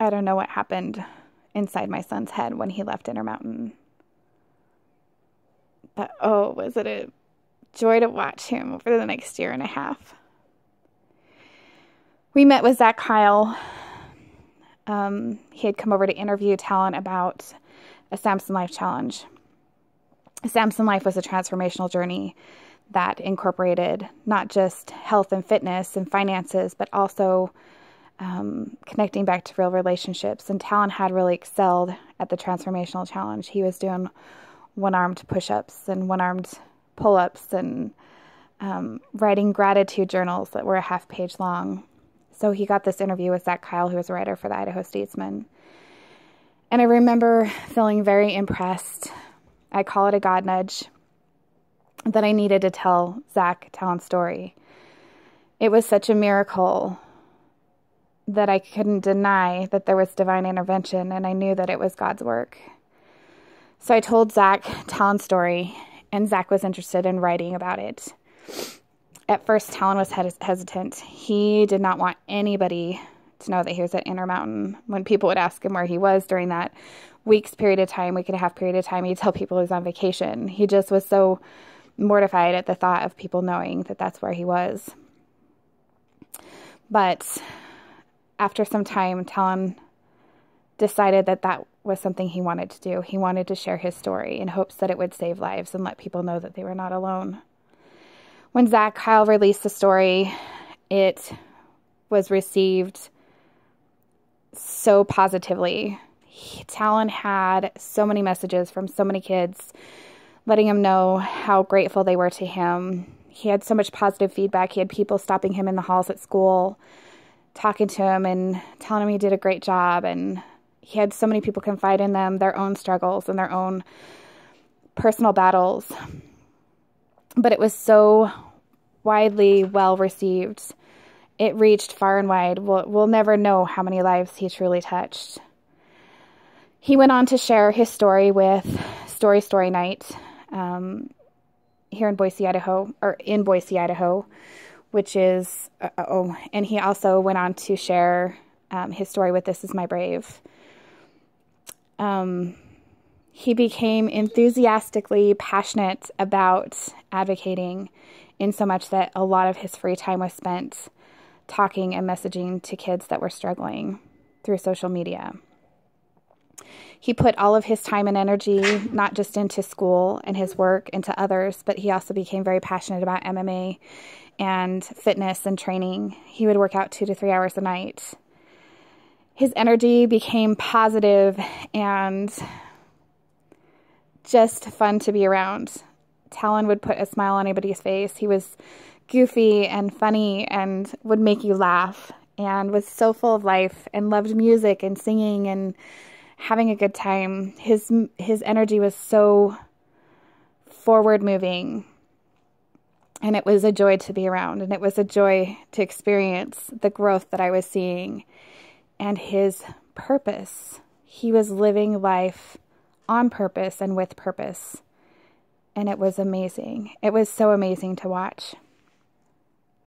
I don't know what happened inside my son's head when he left Intermountain. But oh, was it a joy to watch him over the next year and a half. We met with Zach Kyle. He had come over to interview Talon about a Samson Life Challenge. Samson Life was a transformational journey that incorporated not just health and fitness and finances, but also connecting back to real relationships. And Talon had really excelled at the transformational challenge. He was doing one-armed push-ups and one-armed pull-ups and writing gratitude journals that were a half page long. So he got this interview with Zach Kyle, who was a writer for the Idaho Statesman. And I remember feeling very impressed. I call it a God nudge that I needed to tell Zach Talon's story. It was such a miracle that I couldn't deny that there was divine intervention, and I knew that it was God's work. So I told Zach Talon's story, and Zach was interested in writing about it. At first, Talon was hesitant. He did not want anybody to know that he was at Intermountain. When people would ask him where he was during that week and a half period of time, he'd tell people he was on vacation. He just was so mortified at the thought of people knowing that that's where he was. But after some time, Talon decided that that was something he wanted to do. He wanted to share his story in hopes that it would save lives and let people know that they were not alone. When Zach Kyle released the story, it was received so positively. Talon had so many messages from so many kids letting him know how grateful they were to him. He had so much positive feedback. He had people stopping him in the halls at school, talking to him and telling him he did a great job. And he had so many people confide in them their own struggles and their own personal battles. But it was so widely well received. It reached far and wide. We'll never know how many lives he truly touched. He went on to share his story with Story Night here in Boise, Idaho, which is, and he also went on to share his story with This Is My Brave. He became enthusiastically passionate about advocating, in so much that a lot of his free time was spent talking and messaging to kids that were struggling through social media. He put all of his time and energy, not just into school and his work and to others, but he also became very passionate about MMA and fitness and training. He would work out 2 to 3 hours a night. His energy became positive and just fun to be around. Talon would put a smile on anybody's face. He was goofy and funny and would make you laugh and was so full of life and loved music and singing and having a good time. His energy was so forward moving, and it was a joy to be around, and it was a joy to experience the growth that I was seeing and his purpose. He was living life on purpose and with purpose. And it was amazing. It was so amazing to watch.